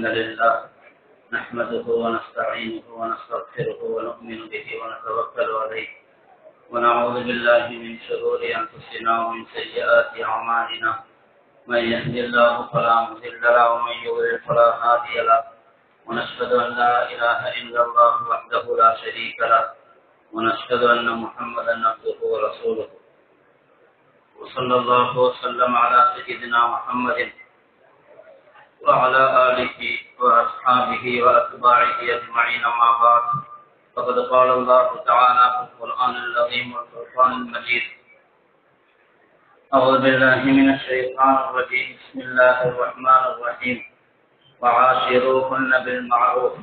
الحمد لله نحمده ونستعينه ونستغفره ونؤمن به ونتوكل عليه ونعوذ بالله من شرور أنفسنا ومن سيئات أعمالنا من يهد الله فلا مضل له ومن يضلل فلا هادي له ونشهد أن لا إله إلا الله وحده لا شريك له ونشهد أن محمدا عبده ورسوله وصلى الله وسلم على سيدنا محمد وعلى آله وأصحابه وأتباعه أجمعين أما بعد فقد قال الله تعالى في القرآن العظيم والفرقان المجيد أعوذ بالله من الشيطان الرجيم بسم الله الرحمن الرحيم وعاشروهن بالمعروف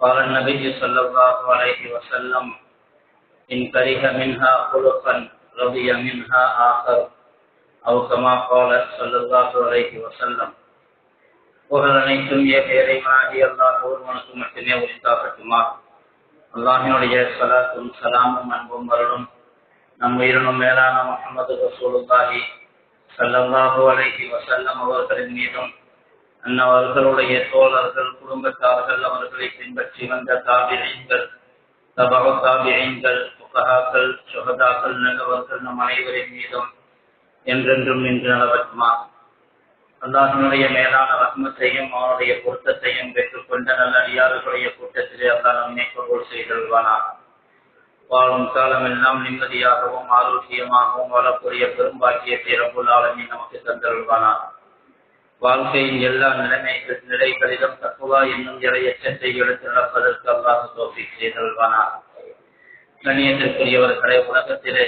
قال النبي صلى الله عليه وسلم إن كره منها خلقا رضي منها آخر أو كما قال صلى الله عليه وسلم புகழனைத்தும் இறைவனாகிய அல்லாஹ் ஒருவனுக்கு மட்டுமே உரித்தாகட்டுமா. அல்லாஹினுடைய ஸலாத்தும் ஸலாமும் அன்பும் அருளும் நம் உயிரினும் மேலான முஹம்மது ரசூலுல்லாஹி ஸல்லல்லாஹு அலைஹி வஸல்லம் அவர்களின் மீதும் அன்னவர்களுடைய தோழர்கள் குடும்பத்தார்கள் அவர்களை பின்பற்றி வந்த தாபிஈன்கள் தபஉ தாபிஈன்கள் ஃபுகஹாக்கள் ஷுஹதாக்கள் நல்லவர்கள் நம் அனைவரின் மீதும் என்றென்றும் நின்று நிலவட்டுமா. அல்லாஹினுடைய மேலான ரஹ்மத்தையும் அவனுடைய பொருத்தத்தையும் பெற்றுக்கொண்ட நல்ல அடியார்களுடைய கூட்டத்திலே அல்லாஹ் நம்மை கபூல் செய்தல்வானாக. வாழும் காலமெல்லாம் நிம்மதியாகவும் ஆரோக்கியமாகவும் வாழக்கூடிய பெரும்பாக்கியத்தை ரப்புல் ஆலமீன் நமக்கு தந்தல்வானாக. வாழ்க்கையின் எல்லா நிலைகளிலும் தக்வா என்னும் இறையச்சத்தை எடுத்து நடப்பதற்கு அல்லாஹ் தௌஃபீக் செய்தல்வானாக. கண்ணியத்திற்குரியவர்களே, உலகத்திலே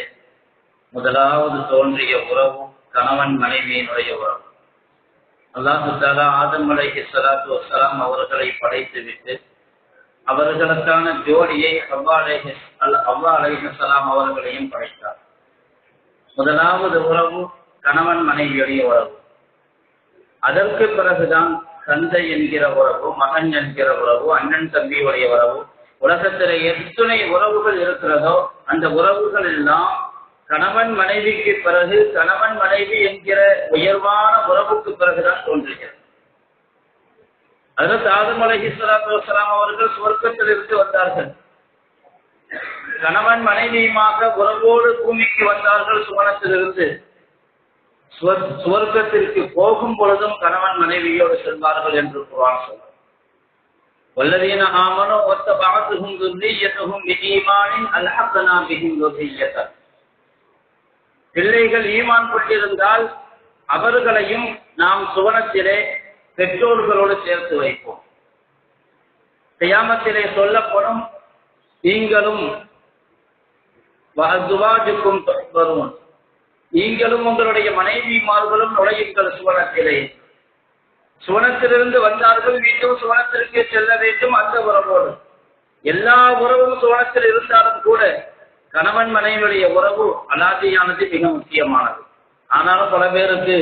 முதலாவது தோன்றிய உறவு கணவன் மனைவியினுடைய உறவு. அல்லாஹு தஆலா ஆதம் அலைஹிஸ்ஸலாத்து வஸ்ஸலாம் அவர்களை படைத்துவிட்டு அவர்களுக்கான ஜோடியை ஹவ்வா அலைஹிஸ்ஸலாம் அவர்களையும் படைத்தார். முதலாவது உறவு கணவன் மனைவியுடைய உறவு. அதற்கு பிறகுதான் தந்தை என்கிற உறவு, மகன் என்கிற உறவு, அண்ணன் தம்பியுடைய உறவு. உலகத்திலே எத்தனை உறவுகள் இருக்கிறதோ அந்த உறவுகள் எல்லாம் கணவன் மனைவிக்கு பிறகு கணவன் மனைவி என்கிற உயர்வான உறவுக்கு பிறகுதான் தோன்றுகிறது. அதற்கு ஆதம் அலைஹிஸ்ஸலாத்து வஸ்ஸலாம் அவர்கள் சுவர்க்கத்தில் இருந்து வந்தார்கள். கணவன் மனைவியுமாக உறவோடு பூமிக்கு வந்தார்கள் சுவனத்திலிருந்து. சுவர்க்கத்திற்கு போகும் பொழுதும் கணவன் மனைவியோடு செல்வார்கள் என்று குர்ஆன் சொல்லுகிறது. வல்லதீன ஆமனு வத்தபஅத்துஹும் ذُرِّيَّتُهُم بِإِيمَانٍ أَلْحَقْنَا بِهِمْ ذُرِّيَّتَهُمْ. பிள்ளைகள் ஈமான் கொண்டிருந்தால் அவர்களையும் நாம் சுவனத்திலே பெற்றோர்களோடு சேர்த்து வைப்போம். கியாமத்திலே சொல்லப்படும் நீங்களும் வஅஸ்வாஜுக்கும் துஹ்பரூன், நீங்களும் உங்களுடைய மனைவிமார்களும் நுழையுங்கள் சுவனத்திலே. சுவனத்திலிருந்து வந்தார்கள், மீண்டும் சுவனத்திற்கு செல்ல வேண்டும். அந்த உறவோடு எல்லா உறவும் சுவனத்தில் இருந்தாலும் கூட கணவன் மனைவியுடைய உறவு அலாதியானது மிக முக்கியமானது. ஆனாலும் பல பேருக்கு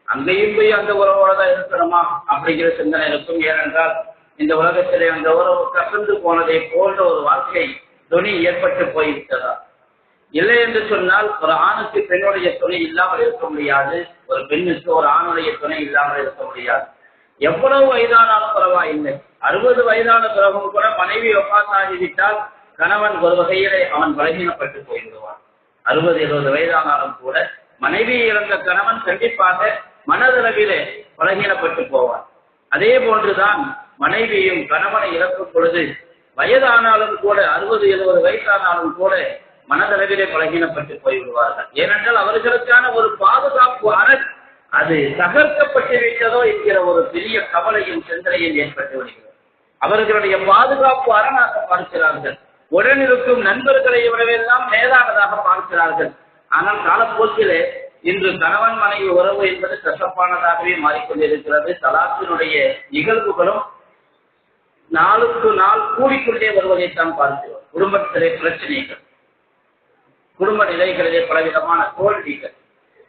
அங்கேயும் போய் அந்த உறவோட தான் இருக்கணுமா அப்படிங்கிற சிந்தனை இருக்கும். ஏனென்றால் இந்த உலகத்திலே அந்த உறவு கசந்து போனதை போன்ற ஒரு வாழ்க்கை துணி ஏற்பட்டு போய்விட்டதா. இல்லை என்று சொன்னால் ஒரு ஆணுக்கு பெண்ணுடைய துணை இல்லாமல் இருக்க முடியாது, ஒரு பெண்ணுக்கு ஒரு ஆணுடைய துணை இல்லாமல் இருக்க முடியாது. எவ்வளவு வயதானாலும் பரவாயில்லை. 60 வயதான பிறகும் கூட மனைவி ஒப்பாத்தாகிவிட்டால் கணவன் ஒரு வகையிலே அவன் பலகீனப்பட்டு போய்விடுவான். 60-70 வயதானாலும் கூட மனைவியை இழந்த கணவன் கண்டிப்பாக மனதளவிலே பலகீனப்பட்டு போவான். அதே போன்றுதான் மனைவியும் கணவனை இழக்கும் பொழுது வயதானாலும் கூட 60-70 வயதானாலும் கூட மனதளவிலே பலகீனப்பட்டு போய்விடுவார்கள். ஏனென்றால் அவர்களுக்கான ஒரு பாதுகாப்பு அரண் அது தகர்க்கப்பட்டு விட்டதோ என்கிற ஒரு பெரிய கவலையும் சிந்தனையும் ஏற்பட்டு விடுகிறது. அவர்களுடைய பாதுகாப்பு அரணாக பார்க்கிறார்கள். உடனிருக்கும் நண்பர்களை விடவெல்லாம் மேலானதாக பார்க்கிறார்கள். ஆனால் காலப்போக்கிலே இன்று கணவன் மனைவி உறவு என்பது கசப்பானதாகவே மாறிக்கொண்டிருக்கிறது. தலாக்கினுடைய நிகழ்வுகளும் நாளுக்கு நாள் கூடிக்கொண்டே வருவதைத்தான் பார்க்கிறோம். குடும்பத்திலே பிரச்சனைகள், குடும்ப நிலைகளிலே பலவிதமான தோல்விகள்,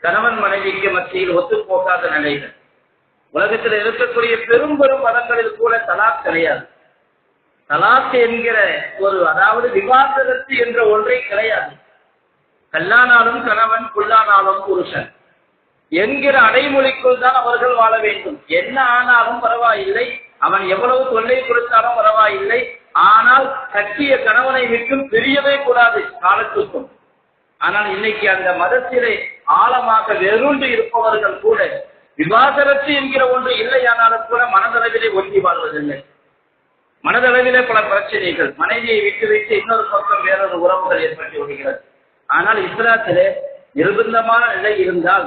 கணவன் மனைவிக்கு மத்தியில் ஒத்துப்போக்காத நிலைகள். உலகத்தில் இருக்கக்கூடிய பெரும் பெரும் மதங்களில் கூட தலாக் கிடையாது. தலாக் என்கிற ஒரு, அதாவது விவாகரத்து என்ற ஒன்றை கிடையாது. கல்லானாலும் கணவன், புல்லானாலும் புருஷன். என்கிற அடைமொழிக்குள் தான் அவர்கள் வாழ வேண்டும். என்ன ஆனாலும் பரவாயில்லை, அவன் எவ்வளவு தொல்லை கொடுத்தாலும் பரவாயில்லை, ஆனால் கட்டிய கணவனை விட்டும் பிரியவே கூடாது காலத்துக்கும். ஆனால் இன்னைக்கு அந்த மதத்திலே ஆழமாக வெறுண்டு இருப்பவர்கள் கூட விவாகரத்து என்கிற ஒன்று இல்லையானாலும் கூட மனதளவிலே ஒட்டி வாழ்வதில்லை. மனதளவிலே பல பிரச்சனைகள், மனைவியை விட்டு வைத்து இன்னொரு பக்கம் வேறொரு உறவுகள் ஏற்பட்டு விடுகிறது. ஆனால் இஸ்லாத்திலே நிர்பந்தமான நிலை இருந்தால்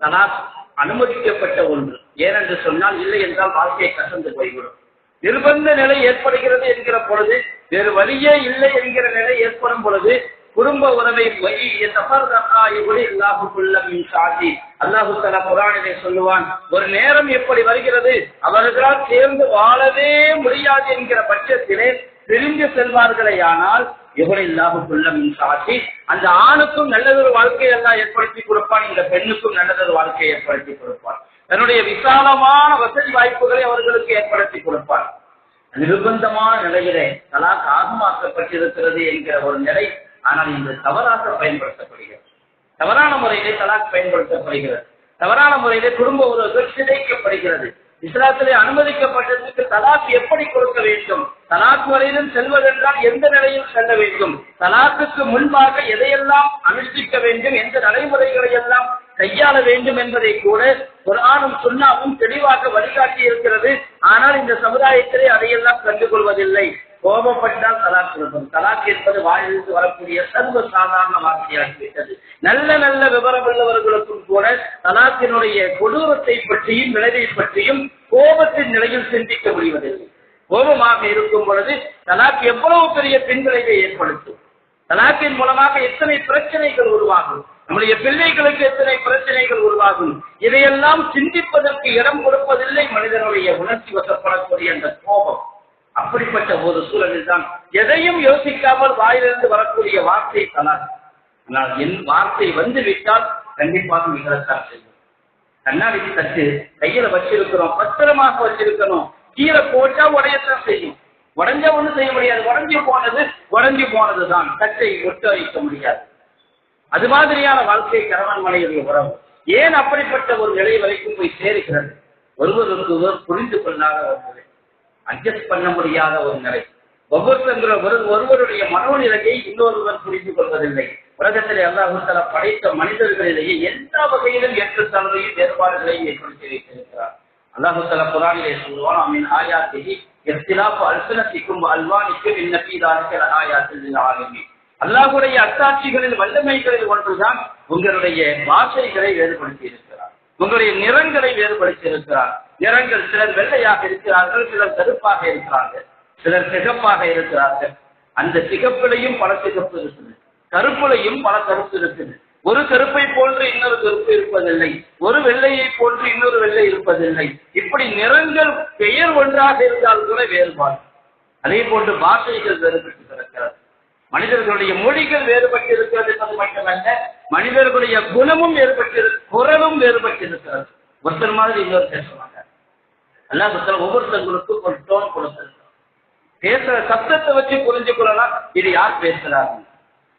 தலாக் அனுமதிக்கப்பட்ட ஒன்று. ஏனென்று சொன்னால் இல்லை என்றால் வாழ்க்கையை கசந்து போய்விடும். நிர்பந்த நிலை ஏற்படுகிறது என்கிற பொழுது, வேறு வழியே இல்லை என்கிற நிலை ஏற்படும் பொழுது குடும்ப உறவை அல்லாஹு தஆலா குர்ஆனிலே சொல்லுவான், ஒரு நேரம் எப்படி வருகிறது அவர்களால் சேர்ந்து வாழவே முடியாது என்கிற பட்சத்திலே பிரிந்து செல்வார்களே. ஆனால் அந்த ஆணுக்கும் நல்லதொரு வாழ்க்கையை எல்லாம் ஏற்படுத்தி கொடுப்பான், இந்த பெண்ணுக்கும் நல்லதொரு வாழ்க்கையை ஏற்படுத்தி கொடுப்பான். தன்னுடைய விசாலமான வசதி வாய்ப்புகளை அவர்களுக்கு ஏற்படுத்தி கொடுப்பான். நிர்பந்தமான நிலையிலே தலாக் ஆகமாக்கப்பட்டிருக்கிறது என்கிற ஒரு நிலை. ஆனால் இன்று தவறாக பயன்படுத்தப்படுகிறது. தவறான முறையிலே தலாக் பயன்படுத்தப்படுகிறது. தவறான முறையிலே குடும்ப உறவுகள் சிதைக்கப்படுகிறது. இஸ்லாத்திலே அனுமதிக்கப்பட்டதற்கு தலாக் எப்படி கொடுக்க வேண்டும், தலாக் வரையிலும் செல்வதென்றால் எந்த நிலையில் செல்ல வேண்டும், தலாக்குக்கு முன்பாக எதையெல்லாம் அனுஷ்டிக்க வேண்டும், எந்த நடைமுறைகளை எல்லாம் கையாள வேண்டும் என்பதை கூட குர்ஆனும் சுன்னாவும் தெளிவாக வழிகாட்டி இருக்கிறது. ஆனால் இந்த சமுதாயத்திலே அதையெல்லாம் கண்டுகொள்வதில்லை. கோபப்பட்டால் தலாக் கொடுக்கும். தலாக் என்பது வாயிலிருந்து வரக்கூடிய சர்வ சாதாரண வார்த்தையாகிவிட்டது. நல்ல நல்ல விவரம் உள்ளவர்களுக்கும் கூட தலாக்கினுடைய கொடூரத்தை பற்றியும் விளைவை பற்றியும் கோபத்தின் நிலையில் சிந்திக்க முடிவதில்லை. கோபமாக இருக்கும் பொழுது தலாக் எவ்வளவு பெரிய பின்விளைவை ஏற்படுத்தும், தலாக்கின் மூலமாக எத்தனை பிரச்சனைகள் உருவாகும், நம்முடைய பிள்ளைகளுக்கு எத்தனை பிரச்சனைகள் உருவாகும், இதையெல்லாம் சிந்திப்பதற்கு இடம் கொடுப்பதில்லை மனிதனுடைய உணர்ச்சி வசப்படக்கூடிய அந்த கோபம். அப்படிப்பட்ட ஒரு சூழலில் தான் எதையும் யோசிக்காமல் வாயிலிருந்து வரக்கூடிய வார்த்தை தலாக். ஆனால் என் வார்த்தை வந்து விட்டால் கண்டிப்பாக நிகழத்தான் செய்யும். கண்ணாடி தட்டு கையில வச்சிருக்கிறோம், பத்திரமாக வச்சிருக்கணும், கீழே போட்டா உடையத்தான் செய்யும். உடஞ்ச ஒண்ணு செய்ய முடியாது, உடஞ்சி போனதுதான், தட்டை ஒட்ட வைக்க முடியாது. அது மாதிரியான வாழ்க்கை கணவன் மனைவியுடைய உறவு ஏன் அப்படிப்பட்ட ஒரு நிலை வரைக்கும் போய் சேருகிறது? ஒருவருக்கு புரிந்து கொள்ளாத ஒரு நிலை, அட்ஜஸ்ட் பண்ண முடியாத ஒரு நிலை. ஒருவருடைய மனோநிலையை இன்னொருவர் புரிந்து கொள்வதில்லை. உலகத்திலே அல்லாஹ் தஆலா படைத்த மனிதர்களிலேயே எல்லா வகையிலும் ஏற்றத்தாழ்வையும் வேறுபாடுகளையும் ஏற்படுத்தி வைத்திருக்கிறார். அல்லாஹ் தஆலா குர்ஆனிலே சொல்வான், அமின் ஆயாத்திஹி இஃப்திலாஃபு அல்ஸனத்திக்கும் அல்வானிக்கும் இன்ன ஃபீ ஸாலிக லஆயாத்தின் லில் ஆலிமீன். அல்லாஹ்வுடைய அத்தாட்சிகளில் வல்லமைகளில் ஒன்றுதான் உங்களுடைய பாஷைகளை வேறுபடுத்தி இருக்கிறார், உங்களுடைய நிறங்களை வேறுபடுத்தி இருக்கிறார். நிறங்கள், சிலர் வெள்ளையாக இருக்கிறார்கள், சிலர் கருப்பாக இருக்கிறார்கள், சிலர் சிகப்பாக இருக்கிறார்கள். அந்த சிகப்பிலையும் பல சிகப்பு இருக்குது, கருப்புலையும் பல கருப்பு இருக்குது. ஒரு கருப்பை போன்று இன்னொரு கருப்பு இருப்பதில்லை, ஒரு வெள்ளையை போன்று இன்னொரு வெள்ளை இருப்பதில்லை. இப்படி நிறங்கள் பெயர் ஒன்றாக இருந்தால் கூட வேறுபாடு. அதே போன்று பாஷைகள் வேறுபட்டு இருக்கிறது, மனிதர்களுடைய மொழிகள் வேறுபட்டு இருக்கிறது என்பது மட்டுமல்ல, மனிதர்களுடைய குணமும் வேறுபட்டு, குரலும் வேறுபட்டு இருக்கிறது. ஒருத்தர் மாதிரி இன்னொரு பேச மாட்டார். அல்லாஹ் ஒவ்வொருத்தங்களுக்கும் ஒரு டோன் கொடுத்திருக்கிறார். பேசுற சத்தத்தை வச்சு புரிஞ்சு கொள்ளலாம் இது யார் பேசுறாங்க,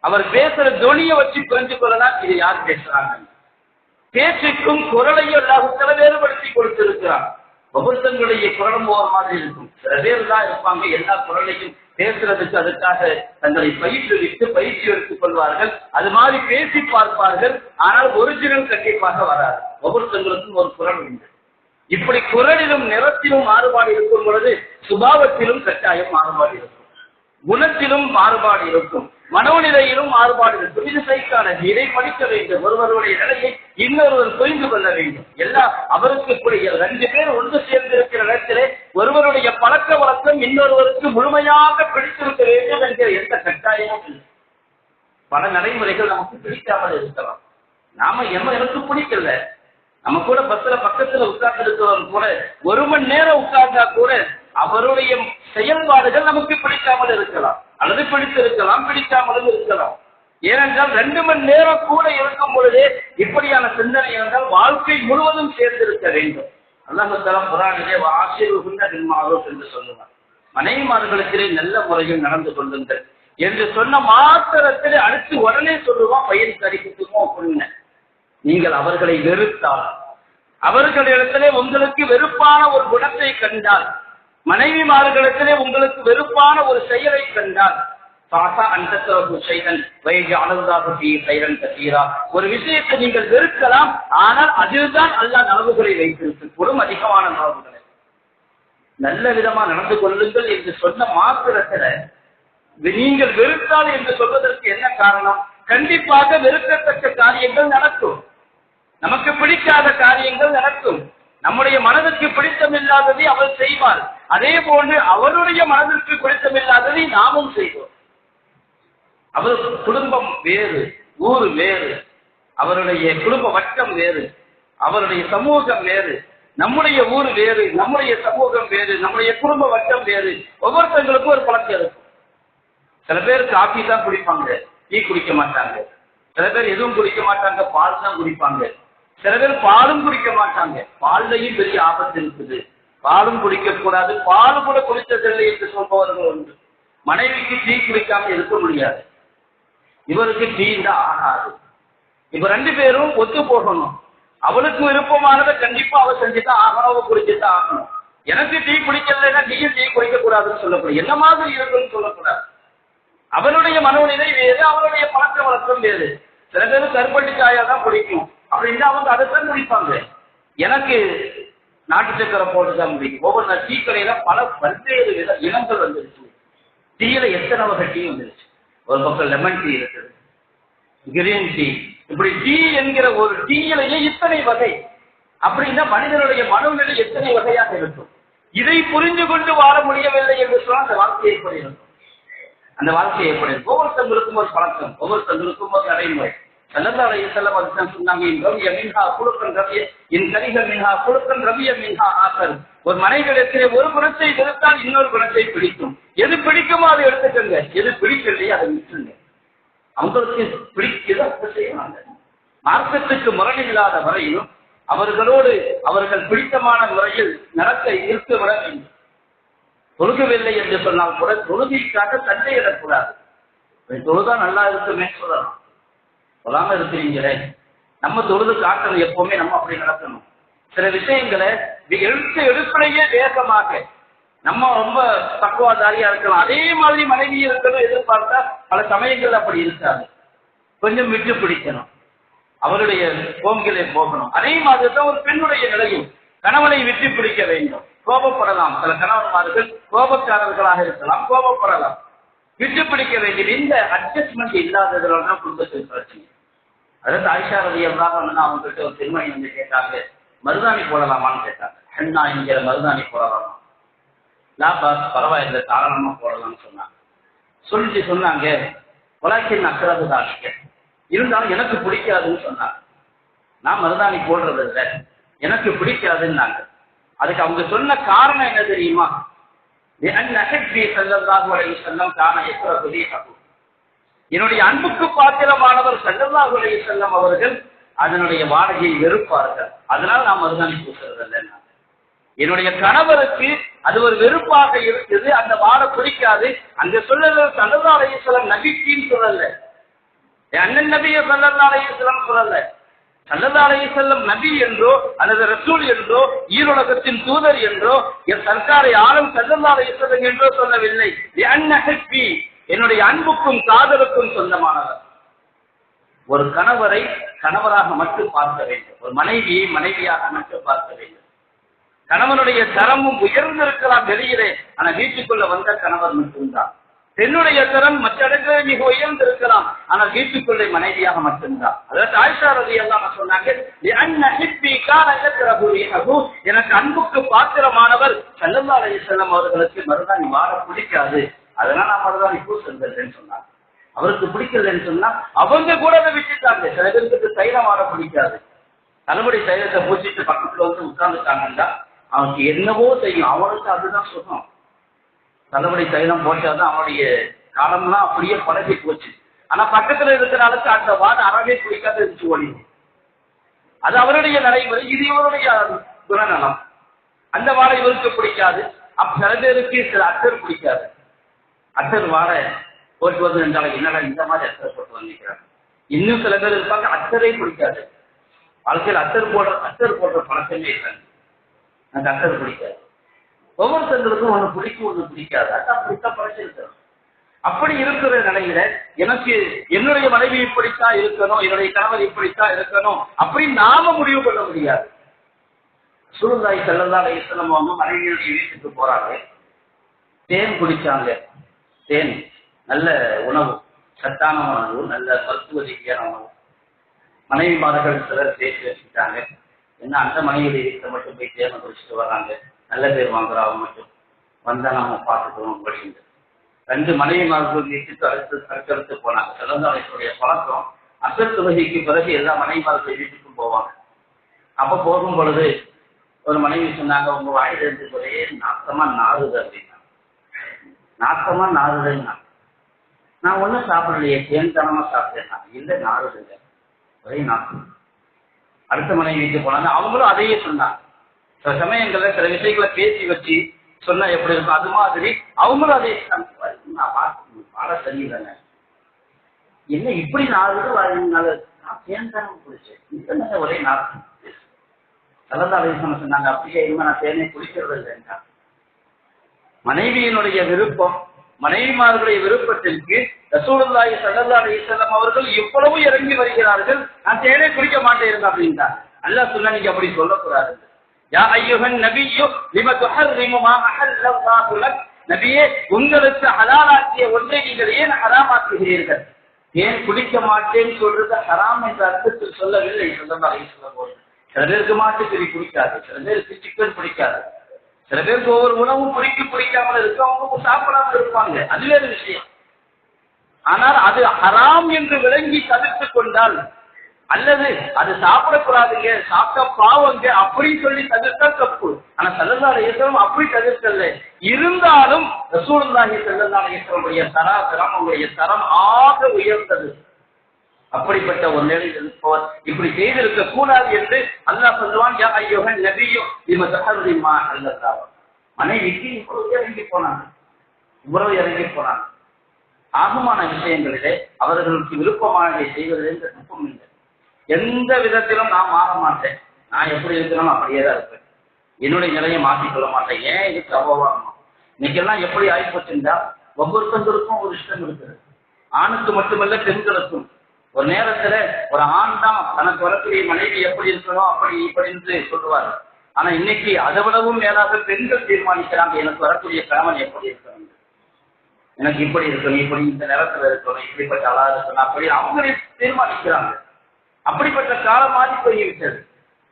அவர் பேசுற தொனியை வச்சு புரிஞ்சு கொள்ளலாம் இது யார் பேசுறாங்க. பேச்சுக்கும் குரலையும் அல்லாஹ் வேறுபடுத்தி கொடுத்திருக்கிறார். ஒவ்வொருத்தங்களுடைய குரலும் ஒவ்வொரு மாதிரி இருக்கும். சில பேர் தான் இருப்பாங்க எல்லா குரலையும் பேசுறதுக்கு அதுக்காக தங்களை பயிற்சி எடுத்துக் கொள்வார்கள், அது மாதிரி பேசி பார்ப்பார்கள். ஆனால் ஒரிஜினல் கண்டிப்பாக வராது. ஒவ்வொருத்தங்களுக்கும் ஒரு குரல் உண்டு. இப்படி குரலிலும் நிறத்திலும் மாறுபாடு இருக்கும் பொழுது சுபாவத்திலும் கட்டாயம் மாறுபாடு இருக்கும், குணத்திலும் மாறுபாடு இருக்கும், மனோநிலையிலும் மாறுபாடு இருக்கும். இது சைக்காலஜி, இதை படிக்க வேண்டும். ஒருவருடைய நிலையை இன்னொருவர் புரிந்து கொள்ள வேண்டும். அவருக்கு ரெண்டு பேர் ஒன்று சேர்ந்திருக்கிற இடத்திலே ஒருவருடைய பழக்க வழக்கம் இன்னொருவருக்கு முழுமையாக பிடித்திருக்க வேண்டும் என்கிற எந்த கட்டாயமும் இல்லை. பல நடைமுறைகள் நமக்கு பிடிக்காமல் இருக்கலாம். நாம எனக்கு பிடிக்கல, நம்ம கூட பஸ்ல பக்கத்துல உட்கார்ந்து இருக்கிறவங்க கூட ஒரு மணி நேரம் உட்கார்ந்தா கூட அவருடைய செயல்பாடுகள் நமக்கு பிடிக்காமல் இருக்கலாம், அல்லது பிடித்திருக்கலாம், பிடிக்காமலும் இருக்கலாம். ஏனென்றால் 2 மணி நேரம் கூட இருக்கும் பொழுதே இப்படியான சிந்தனை என்றால் வாழ்க்கை முழுவதும் சேர்ந்திருக்க வேண்டும். அல்லாஹ் தஆலா குர்ஆனிலே வஆஷிருஹுன்ன பில் மஅரூஃப் என்று சொல்லுவார். மனைவிமார்களுக்கு நல்ல முறையில் நடந்து கொள்ளுங்கள் என்று சொன்ன மாத்திரத்திலே அடுத்து உடனே சொல்லுவான் பையன் கறிக்குமோ பொண்ணு. நீங்கள் அவர்களை வெறுத்தால், அவர்களிடத்திலே உங்களுக்கு வெறுப்பான ஒரு குணத்தை கண்டால், மனைவிமார்களிடத்திலே உங்களுக்கு வெறுப்பான ஒரு செயலை கண்டால், ஒரு விஷயத்தை நீங்கள் வெறுக்கலாம், ஆனால் அதில்தான் அல்லாஹ் நலவுகளை வைத்திருக்கும் அதிகமான நலவுகளை. நல்ல விதமா நடந்து கொள்ளுங்கள் என்று சொன்ன மாத்திரத்தில் நீங்கள் வெறுத்தால் என்று சொல்வதற்கு என்ன காரணம்? கண்டிப்பாக வெறுக்கத்தக்க காரியங்கள் நடக்கும், நமக்கு பிடிக்காத காரியங்கள் நடக்கும். நம்முடைய மனதிற்கு பிடித்தமில்லாததை அவள் செய்வாள், அதே போன்று அவருடைய மனதிற்கு பிடித்தமில்லாததை நாமும் செய்வோம். அவர் குடும்பம் வேறு, ஊர் வேறு, அவருடைய குடும்ப வட்டம் வேறு, அவருடைய சமூகம் வேறு, நம்முடைய ஊர் வேறு, நம்முடைய சமூகம் வேறு, நம்முடைய குடும்ப வட்டம் வேறு. ஒவ்வொருத்தங்களுக்கும் ஒரு பழக்கம் இருக்கும். சில பேர் காபி தான் குடிப்பாங்க, டீ குடிக்க மாட்டாங்க. சில பேர் எதுவும் குடிக்க மாட்டாங்க, பால் தான் குடிப்பாங்க. சில பேர் பாலும் குடிக்க மாட்டாங்க. பால்லையும் பெரிய ஆபத்து இருக்குது, பாலும் குடிக்க கூடாது, பால் கூட குடித்ததில்லை என்று சொல்பவர்கள் உண்டு. மனைவிக்கு டீ குடிக்காம இருக்க முடியாது, இவருக்கு டீ தான் ஆகாது. இப்ப 2 பேரும் ஒத்து போகணும். அவளுக்கு விருப்பமானதை கண்டிப்பா அவ செஞ்சுதான் ஆகணும், அவ குடிச்சுதான் ஆகணும். எனக்கு டீ குடிக்கலைன்னா நீயும் டீ குடிக்க கூடாதுன்னு சொல்லக்கூடாது, என்ன மாதிரி இருக்குன்னு சொல்லக்கூடாது. அவனுடைய மனோநிலை வேறு, அவனுடைய பழக்க வழக்கம் வேறு. சில பேருக்கு கருப்பட்டி சாயா தான் பிடிக்கும் அப்படின்னா அவங்க அதைத்தான் குடிப்பாங்க. எனக்கு நாட்டு சக்கரை போட்டுதான் பிடிக்கும். ஒவ்வொரு டீ கடையில பல பல்வேறு இனங்கள் வந்துருச்சு. டீயில எத்தனை வகை டீ வந்துருச்சு. ஒரு பக்கம் லெமன் டீ இருக்குது, கிரீன் டீ, இப்படி டீ என்கிற ஒரு டீயிலேயே இத்தனை வகை. அப்படின்னா மனிதனுடைய மனோநிலை எத்தனை வகையாக இருக்கும். இதை புரிந்து கொண்டு வாழ முடியவில்லை என்று சொன்னால் அந்த வாழ்க்கை எப்படி இருக்கும்? அந்த வாழ்க்கை எப்படி இருக்கும்? ஒவ்வொருத்தங்களுக்கும் ஒரு பழக்கம், ஒவ்வொருத்தங்களுக்கும் ஒரு நடைமுறை. ஸல்லல்லாஹு அலைஹி வஸல்லம் அதுதான் சொன்னாங்க, ஒரு மனைவிடத்திலே ஒரு குணத்தை வெறுத்தால் இன்னொரு குணத்தை பிடிக்கும். எது பிடிக்குமோ அதை எடுத்துக்கங்க, எது பிடிக்கலையே அதை விட்டுருங்க. அவங்களுக்கு பிடிக்கிறத அப்ப செய்வாங்க. மார்க்கத்துக்கு முரணில்லாத வரையிலும் அவர்களோடு அவர்கள் பிடித்தமான முறையில் நடக்க இருக்க விட வேண்டும். தொழுகவில்லை என்று சொன்னால் கூட தொழுகைக்காக சண்டையிடக்கூடாது. தொழுதா நல்லா இருக்குமே சொல்லலாம், சொல்லாம இருக்கிறீங்களே. நம்ம தொழுது காட்டணும், எப்பவுமே நம்ம அப்படி நடக்கணும். சில விஷயங்களை எடுப்படையே வேகமாக நம்ம ரொம்ப தக்குவாதாரியா இருக்கலாம், அதே மாதிரி மனைவி இருக்கணும் எதிர்பார்த்தா பல சமயங்கள் அப்படி இருக்காது. கொஞ்சம் விட்டு பிடிக்கணும், அவருடைய கோம்களே போகணும். அதே மாதிரி தான் ஒரு பெண்ணுடைய நிலையும், கணவனை விட்டு பிடிக்க வேண்டும். கோபப்படலாம், சில கணவன்மார்கள் கோபக்காரர்களாக இருக்கலாம், கோபப்படலாம், விட்டு பிடிக்க வேண்டும். இந்த அட்ஜஸ்ட்மெண்ட் இல்லாததுனால தான் குடும்பத்தில் பிரச்சனை. அதாவது ஆயிஷா ரலியல்லாஹு அன்ஹா அவங்ககிட்ட ஒரு பெண்மணி வந்து கேட்டாங்க, மருதாணி போடலாமான்னு கேட்டாங்க. ஹென்னா என்கிற மருதாணி போடலாமா? லாபாஸ், பரவாயில்லை, தாராளமா போடலாம்னு சொன்னாங்க. சொல்லிட்டு சொன்னாங்க, உலகின் அக்கறது தாங்க, இருந்தாலும் எனக்கு பிடிக்காதுன்னு சொன்னாங்க. நான் மருதாணி போடுறது இல்லை, எனக்கு பிடிக்காதுன்னாங்க. அதுக்கு அவங்க சொன்ன காரணம் என்ன தெரியுமா? என்னுடைய அன்புக்கு பாத்திரமானவர் ஸல்லல்லாஹு அலைஹி வஸல்லம் அவர்கள் அதனுடைய வாடகையை வெறுப்பார்கள், அதனால நான் மருதாணி பூசுறது இல்லை. என்னுடைய கணவருக்கு அது ஒரு வெறுப்பாக இருக்குது, அந்த வாடை பிடிக்காது. அங்க சொல்லல ஸல்லல்லாஹு அலைஹி வஸல்லம் நபின்னு சொல்லல, அண்ணன் நபியை ஸல்லல்லாஹு அலைஹி வஸல்லம் சொல்லல. ஸல்லல்லாஹு அலைஹி வஸல்லம் நபி என்றோ அல்லது ரசூல் என்றோ ஈருலகத்தின் தூதர் என்றோ என் சர்க்காரை ஆளும் ஸல்லல்லாஹு அலைஹி வஸல்லம் என்றோ சொல்லவில்லை. என்னுடைய அன்புக்கும் காதலுக்கும் சொந்தமானவர். ஒரு கணவரை கணவராக மட்டும் பார்க்க வேண்டும், ஒரு மனைவியை மனைவியாக மட்டும் பார்க்க வேண்டும். கணவனுடைய தரமும் உயர்ந்திருக்கலாம் வெளியிலே, ஆனா வீட்டுக்குள்ள வந்த கணவர் மட்டும்தான். பெண்ணுடைய தரம் மற்ற இடங்களில் மிக உயர்ந்திருக்கலாம், ஆனால் வீட்டுக்குள்ளே மனைவியாக மட்டும்தான். அதாவது ஆயிஷா ரலியல்லாஹு அன்ஹா சொன்னாங்க, எனக்கு அன்புக்கு பாத்திரமானவர் ஸல்லல்லாஹு அலைஹி வஸல்லம் அவர்களுக்கு மருதாணி வாட பிடிக்காது, அதனால நான் மருதாணி பூசுறேன்னு சொன்னாங்க. அவருக்கு பிடிக்கலன்னு சொன்னா அவங்க கூட அதை விட்டுட்டாங்க. சில பேருக்கு தைலம் வாட பிடிக்காது, தலைமுடி தைலத்தை பூச்சிட்டு பக்கத்துல வந்து உட்கார்ந்துட்டாங்கன்னா அவனுக்கு என்னவோ செய்யும், அவனுக்கு அதுதான் சுகம். தலைமுடி தைலம் போட்டாதான் அவனுடைய காலம்லாம் அப்படியே பழகி போச்சு. ஆனா பக்கத்துல இருக்கிற ஆளுக்கு அந்த வாடை அறவே பிடிக்காத இருந்துச்சு ஓடிடும். அது அவருடைய நடைமுறை, இது இவருடைய குணநலம். அந்த வாடை இவருக்கு பிடிக்காது. சில பேருக்கு சில அத்தர் பிடிக்காது. அத்தர் வாடை போட்டு வந்து என்றாலும் என்னடா இந்த மாதிரி அத்தர் போட்டு வந்துக்கிறாங்க. இன்னும் சில பேர் இருப்பாங்க அத்தரை பிடிக்காது, வாழ்க்கையில் அத்தர் போடுற பழக்கமே இல்லை. அந்த அத்தர் பிடிக்காது. ஒவ்வொருத்தங்களுக்கும் ஒண்ணு பிடிக்கும், ஒண்ணு பிடிக்காது. அதான் பிடித்தா பழச்சிருக்கிறோம். அப்படி இருக்கிற நிலையில எனக்கு என்னுடைய மனைவி இப்படித்தான் இருக்கணும், என்னுடைய கணவர் இப்படித்தான் இருக்கணும் அப்படின்னு நாம முடிவு பண்ண முடியாது. ரசூலுல்லாஹி ஸல்லல்லாஹு அலைஹி வஸல்லம் அவங்க மனைவியுடைய வீட்டுக்கு போறாங்க. தேன் குடிச்சாங்க. தேன் நல்ல உணவு, சத்தான உணவு, நல்ல மருத்துவ ரீதியான உணவு. மனைவிமார்கள் சிலர் பேசி வச்சுக்கிட்டாங்க. என்ன அந்த மனைவியுடைய வீட்டில் மட்டும் போய் தேனை குடிச்சிட்டு வர்றாங்க, நல்ல பேர் வாங்குறாங்க மட்டும் வந்தா நாம பார்த்துக்கணும் அப்படின்னு 2 மனைவிமார்கள் வீட்டுக்கு அடுத்தடுத்து போனாங்க. ஸல்லல்லாஹு பழக்கம் அசர் தொழுகைக்கு பிறகு எல்லா மனைவிமார்கள் வீட்டுக்கும் போவாங்க. அப்ப போகும் பொழுது ஒரு மனைவி சொன்னாங்க, உங்க வாயில இருந்து ஒரே நாத்தமா நாறுது அப்படின்னா. நாத்தமா நாறுதுன்னா நான் ஒன்றும் சாப்பிடலையே, தேன்தனமா சாப்பிட்டேன். இல்லை நாறுதுங்க, ஒரே நாத்தம். அடுத்த மனைவி வீட்டுக்கு போனாங்க. அவங்களும் அதையே சொன்னாங்க. சில சமயங்கள்ல சில விஷயங்களை பேசி வச்சு சொன்னா எப்படி இருக்கும், அது மாதிரி அவங்களும் அதே நான் பாட சரியில்லைங்க, என்ன இப்படி நாறுது, நான் தேன்தனம் குடிச்சேன், இந்த ஒரே நாத்தம். ஸல்லல்லாஹு அலைஹி வஸல்லம் சொன்னாங்க, அப்படியே இனிமே நான் தேனை குடிக்கிறது இல்லைன்னா. மனைவியினுடைய விருப்பம், மனைவிமார்களுடைய விருப்பத்திற்கு ரசூலுல்லாஹி ஸல்லல்லாஹு அலைஹி வஸல்லம் அவர்கள் எவ்வளவு இறங்கி வருகிறார்கள். நான் தேனை குடிக்க மாட்டேன் அப்படின்ட்டா. அல்லாஹ் சொன்னா நீங்க அப்படி சொல்லக்கூடாது. யா அய்யுஹன் நபிய்யு லிம துஹர்ரிமு மா அஹல்லல்லாஹு லக். நபியே, உங்களுக்கு ஹலாலாக்கிய ஒன்றை நீங்கள் ஏன் ஹராமாக்குகிறீர்கள்? ஏன் குடிக்க மாட்டேன்னு சொல்றது ஹராம் என்ற அர்த்தத்தில் சொல்லவில்லை ஸல்லல்லாஹு அலைஹி வஸல்லம். சில பேருக்கு மாட்டுக்கறி பிடிக்காது, சில பேருக்கு சிக்கன் பிடிக்காது, சில பேருக்கு ஒவ்வொரு உணவும் பிடிக்காமல் இருக்கு, அவங்க சாப்பிடாமல் இருப்பாங்க, அது வேறு விஷயம். ஆனால் அது ஹராம் என்று விளங்கி தவிர்த்து கொண்டால், அல்லது அது சாப்பிடக்கூடாதுங்க, சாப்பிட்ட பாவங்க அப்படின்னு சொல்லி தவிர்த்தா தப்பு. ஆனா ஸல்லல்லாஹு அலைஹி வஸல்லம் அப்படி தவிர்க்கல. இருந்தாலும் ரசூலுல்லாஹி ஸல்லல்லாஹு அலைஹி வஸல்லம் தரம் அவங்களுடைய தரம் ஆக உயர்ந்தது. அப்படிப்பட்ட ஒரு நிலையில் இருப்பவர் இப்படி செய்திருக்க கூடாது என்று அல்லாஹ் சொல்லுவான். யா அய்யுஹன் நபிய்யு லிம துஹர்ரிமு மா அஹல்லல்லாஹு. மனைவிக்கு இவ்வளவு இறங்கி போனாங்க. ஆகுமான விஷயங்களிலே அவர்களுக்கு விருப்பமானதை செய்வதில் எந்த தப்பும் இல்லை. எந்த விதத்திலும் நான் மாற மாட்டேன். நான் எப்படி இருக்கிறோம் அப்படியே தான் இருப்பேன். என்னுடைய நிலையை மாற்றிக்கொள்ள மாட்டேன். ஏன் இதுக்கு அபவாதம்? இன்னைக்கெல்லாம் எப்படி ஆயிப்போச்சுண்டா, ஒவ்வொருத்தருக்கும் ஒரு இஷ்டம் இருக்குது. ஆணுக்கு மட்டுமல்ல, பெண்களுக்கும். ஒரு நேரத்துல ஒரு ஆண் தான் தனக்கு வரக்கூடிய மனைவி எப்படி இருக்கணும் அப்படி இப்படின்னு சொல்லுவார். ஆனா இன்னைக்கு அதை விடவும் மேலாக பெண்கள் தீர்மானிக்கிறாங்க, எனக்கு வரக்கூடிய கணவன் எப்படி இருக்கணும், எனக்கு இப்படி இருக்கணும், இப்படி இந்த நேரத்துல இருக்கணும், இப்படிப்பட்ட ஆளா இருக்கணும், அப்படி அவங்களே தீர்மானிக்கிறாங்க. அப்படிப்பட்ட காலம் மாறி போய்விட்டது.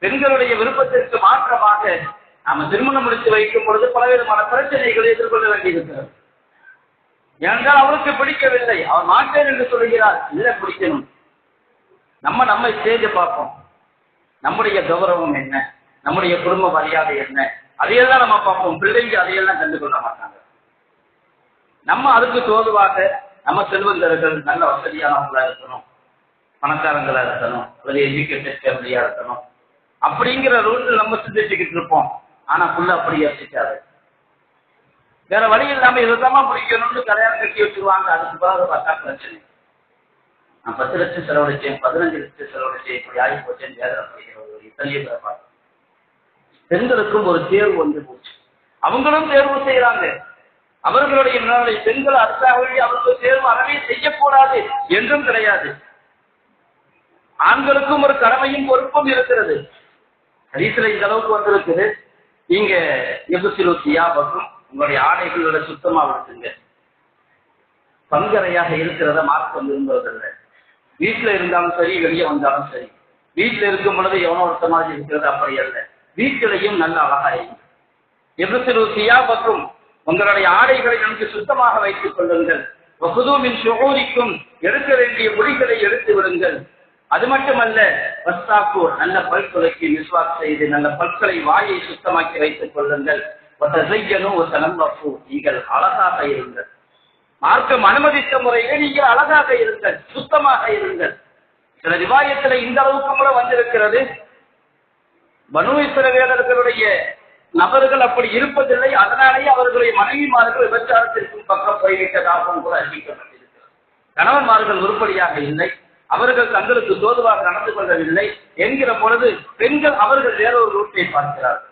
பெண்களுடைய விருப்பத்திற்கு மாற்றமாக நாம திருமணம் முடித்து வைக்கும் பொழுது பலவிதமான பிரச்சனைகளை எதிர்கொள்ள வேண்டியிருக்கிறது. ஏனென்றால் அவருக்கு பிடிக்கவில்லை, அவர் மாட்டேன் என்று சொல்கிறார். இல்லை, பிடிக்கணும். நம்ம ஸ்டேஜை பார்ப்போம். நம்முடைய கௌரவம் என்ன, நம்முடைய குடும்ப மரியாதை என்ன, அதையெல்லாம் நம்ம பார்ப்போம். பிள்ளைங்க அதையெல்லாம் கண்டுகொள்ள மாட்டாங்க. நம்ம அதுக்கு தோதுவாக நம்ம செல்வந்தர்கள் நல்ல வசதியானவங்களா இருக்கணும், பணக்காரங்களா இருக்கணும், அல்லது எஜுகேட்டட் ஃபேமிலியா இருக்கணும் அப்படிங்கிற ரூல் நம்ம சிந்திச்சுக்கிட்டு இருப்போம். ஆனா புள்ள அப்படி யோசிக்காது. வேற வழி இல்லாம இதுதான் பிடிக்கணும்னு கல்யாணம் கட்டி வச்சுருவாங்க. அதுக்கு பிறகு பார்த்தா பிரச்சனை. நான் 10 லட்சம் செலவழிச்சேன், 15 லட்சம் செலவழிச்சேன், இப்படி ஆகி போச்சேன்னு வேதனை இத்தனையே பேர். பெண்களுக்கும் ஒரு தேர்வு வந்து போச்சு. அவங்களும் தேர்வு செய்யறாங்க. அவர்களுடைய பெண்கள் அடுத்தாக அவர்கள் தேர்வு அறவே செய்யக்கூடாது என்றும் கிடையாது. ஆண்களுக்கும் ஒரு கடமையும் பொறுப்பும் இருக்கிறது. ஹதீஸ்ல இந்த அளவுக்கு வந்திருக்குது. நீங்க எபுசிலுசியாபக்கும் உங்களுடைய ஆடைகளோட சுத்தமா வச்சுங்க. பங்கரையாக இருக்கிறத மார்க்கம் விரும்புவதில்லை. வீட்டுல இருந்தாலும் சரி, வெளியே வந்தாலும் சரி. வீட்டுல இருக்கும் பொழுது எவனோ ஒருத்த மாதிரி இருக்கிறது அப்படி அல்ல. வீட்டிலையும் நல்ல அழகா இருக்கும். எபுசிலுசியாபக்கும் உங்களுடைய ஆடைகளை நன்கு சுத்தமாக வைத்துக் கொள்ளுங்கள். வகுதூமின் சுகோரிக்கும் எடுக்க வேண்டிய முடிகளை எடுத்து விடுங்கள். அது மட்டுமல்ல, வஸ்தாக்கூர் நல்ல பல்துளைக்கு விஸ்வாஸ் செய்து நல்ல பற்களை வாயை சுத்தமாக்கி வைத்துக் கொள்ளுங்கள். நீங்கள் அழகாக இருங்கள். மார்க்கம் அனுமதித்த முறையிலே நீங்கள் அழகாக இருங்கள், சுத்தமாக இருங்கள். சில ரிவாயத்துல இந்த அளவுக்கு கூட வந்திருக்கிறது. பனூ இஸ்ரவேலர்களுடைய நபர்கள் அப்படி இருப்பதில்லை, அதனாலேயே அவர்களுடைய மனைவிமார்கள் விபச்சாரத்திற்கும் பக்கம் போய்விட்டதாகவும் கூட அறிவிக்கப்பட்டிருக்கிறது. கணவன்மார்கள் உருப்படியாக இல்லை, அவர்கள் தங்களுக்கு தோதுவாக நடந்து கொள்ளவில்லை என்கிற பொழுது பெண்கள் அவர்கள் வேறொரு ரூட்டை பார்க்கிறார்கள்.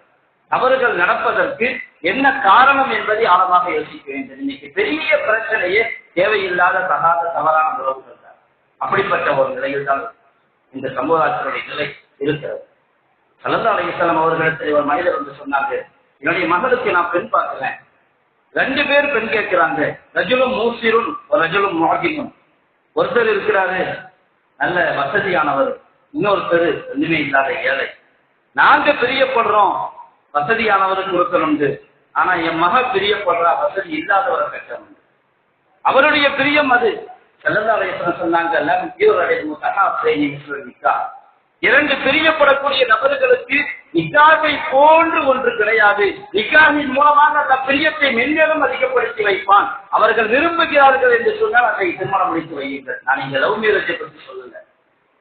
அவர்கள் நடப்பதற்கு என்ன காரணம் என்பதை ஆழமாக யோசிக்க வேண்டும். இன்னைக்கு பெரிய பிரச்சனையே தேவையில்லாத தவறான உறவுகள் தான். அப்படிப்பட்ட ஒரு நிலையில் தான் இந்த சமுதாயத்தினுடைய நிலை இருக்கிறது. ஸல்லல்லாஹு அலைஹி வஸல்லம் அவர்களிடத்தில் ஒரு மனிதர் வந்து சொன்னாங்க, என்னுடைய மகளுக்கு நான் பெண் பார்க்கிறேன். 2 பேர் பெண் கேட்கிறாங்க. ரஜுலும் மூசிரும் ரஜுலும் முஹ்தினும். ஒருத்தர் இருக்கிறாரு நல்ல வசதியானவர், இன்னொருத்தர் ஒண்ணுமே இல்லாத ஏழை. நாங்க பிரியப்படுறோம் வசதியானவருக்கு கொடுக்கணும், ஆனா என் மக பிரியப்படுறா வசதி இல்லாதவரை கட்டணும். அவருடைய பிரியம் அது. ஸல்லல்லாஹு அலைஹி வஸல்லம் சொன்னாங்க, இரண்டு பிரியப்படக்கூடிய நபர்களுக்கு நிக்காகை போன்று ஒன்று கிடையாது. நிக்காகின் மூலமாக அந்த பிரியத்தை மென்மேலும் அதிகப்படுத்தி வைப்பான். அவர்கள் விரும்புகிறார்கள் என்று சொன்னால் அதை திருமணம் முடித்து வையுங்கள். நான் இங்க லவ் மேரேஜை பற்றி சொல்லல.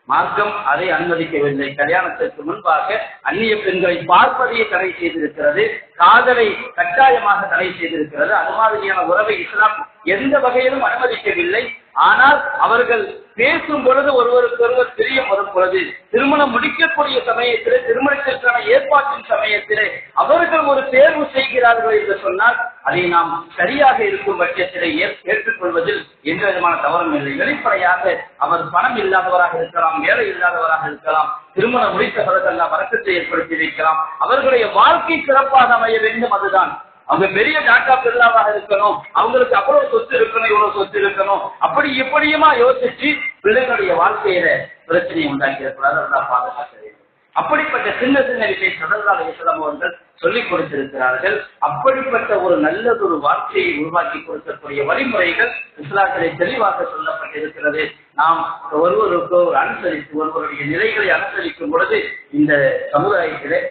மார்க்கம் அதை அனுமதிக்கவில்லை. கல்யாணத்திற்கு முன்பாக அந்நிய பெண்களை பார்ப்பதையே தடை செய்திருக்கிறது. காதலை கட்டாயமாக தடை செய்திருக்கிறது. அது மாதிரியான உறவை இஸ்லாம் எந்த வகையிலும் அனுமதிக்கவில்லை. ஆனால் அவர்கள் பேசும் பொழுது ஒருவருக்கொருவர் பிரியம் வரும் பொழுது, திருமணம் முடிக்கக்கூடிய சமயத்திலே, திருமணத்திற்கான ஏற்பாட்டின் சமயத்திலே அவர்கள் ஒரு தேர்வு செய்கிறார்கள் என்று சொன்னால் அதை நாம் சரியாக இருக்கும் பட்சத்திலே ஏற்றுக்கொள்வதில் எந்த விதமான தவறும் இல்லை. வெளிப்படையாக அவர் பணம் இல்லாதவராக இருக்கலாம், வேலை இல்லாதவராக இருக்கலாம், திருமணம் முடித்த பிறகு வரக்கத்தை ஏற்படுத்தி வைக்கலாம். அவர்களுடைய வாழ்க்கை சிறப்பாக அமைய வேண்டும். அதுதான் அவங்க பெரிய டாட்டா பில்லாவாக இருக்கணும், அவங்களுக்கு அவ்வளவு சொத்து இருக்கணும், இவ்வளவு சொத்து இருக்கணும், அப்படி எப்படியுமா யோசிச்சு பிள்ளைகளுடைய வாழ்க்கையில பிரச்சனையை உண்டாக்கி இருக்கக்கூடாது. அதுதான் பாதுகாக்க வேண்டும். அப்படிப்பட்ட சின்ன சின்ன விஷயம் ஸல்லல்லாஹு அலைஹி வஸல்லம் அவர்கள் சொல்லிக் கொடுத்திருக்கிறார்கள். அப்படிப்பட்ட ஒரு நல்லதொரு வாழ்க்கையை உருவாக்கி கொடுக்கக்கூடிய வழிமுறைகள் இஸ்லாத்திலே தெளிவாக சொல்லப்பட்டிருக்கிறது. நாம் ஒருவருக்கு அனுசரித்து ஒருவருடைய நிலைகளை அனுசரிக்கும் பொழுது இந்த சமுதாயத்திலே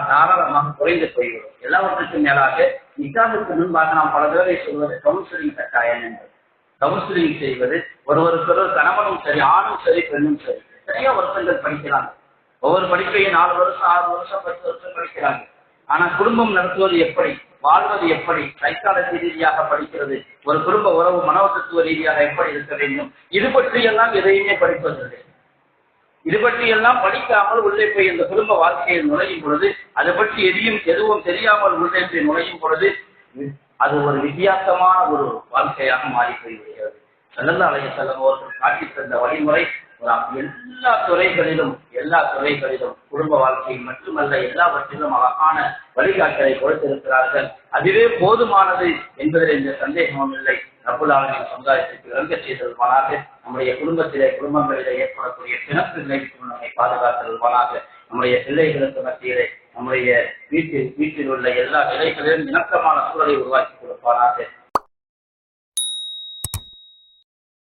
தாராளமாக குறைந்து போய்விடும். எல்லாவற்றுக்கும் மேலாக நிக்காஹுக்கு முன்பாக நாம் பல தடவை சொல்வது கவுன்சிலிங் கட்டாயம் என்பது. கவுன்சிலிங் செய்வது ஒருவருக்கொரு கணவனும் சரி, ஆணும் சரி, பெண்ணும் சரி, நிறைய வருஷங்கள் படிக்கிறாங்க. ஒவ்வொரு படிப்பையும் 4 வருஷம் 6 வருஷம் 10 வருஷம் படிக்கிறாங்க. ஆனா குடும்பம் நடத்துவது எப்படி, வாழ்வது எப்படி, சைக்காலஜி ரீதியாக படிக்கிறது, ஒரு குடும்ப உறவு மனோதத்துவ ரீதியாக எப்படி இருக்க வேண்டும், இது பற்றி எல்லாம் எதையுமே படிப்பதில்லை. இது பற்றி எல்லாம் படிக்காமல் உள்ளே போய் இந்த குடும்ப வாழ்க்கையில் நுழையும் பொழுது, அதை பற்றி எதுவும் தெரியாமல் உள்ளே போய் நுழையும் பொழுது அது ஒரு வித்தியாசமான ஒரு வாழ்க்கையாக மாறி போய்விடுகிறது. ஸல்லல்லாஹு அலைஹி வஸல்லம் அவர்கள் காட்டி தந்த வழிமுறை எல்லா துறைகளிலும் குடும்ப வாழ்க்கையில் மட்டுமல்ல எல்லாவற்றிலும் அழகான வழிகாட்டலை கொடுத்திருக்கிறார்கள். அதுவே போதுமானது என்பதில் எந்த சந்தேகமும் இல்லை. ரப்புல் ஆலமீன் சமுதாயத்திற்கு இறங்க செய்தல்வானாக, நம்முடைய குடும்பங்களிலே ஏற்படக்கூடிய பிணக்குகளை நம்மை பாதுகாத்தல்வானாக, நம்முடைய பிள்ளைகளுக்கு மத்தியிலே நம்முடைய வீட்டில் உள்ள எல்லா நிலைகளிலும் இணக்கமான சூழலை உருவாக்கி கொடுப்பானாக.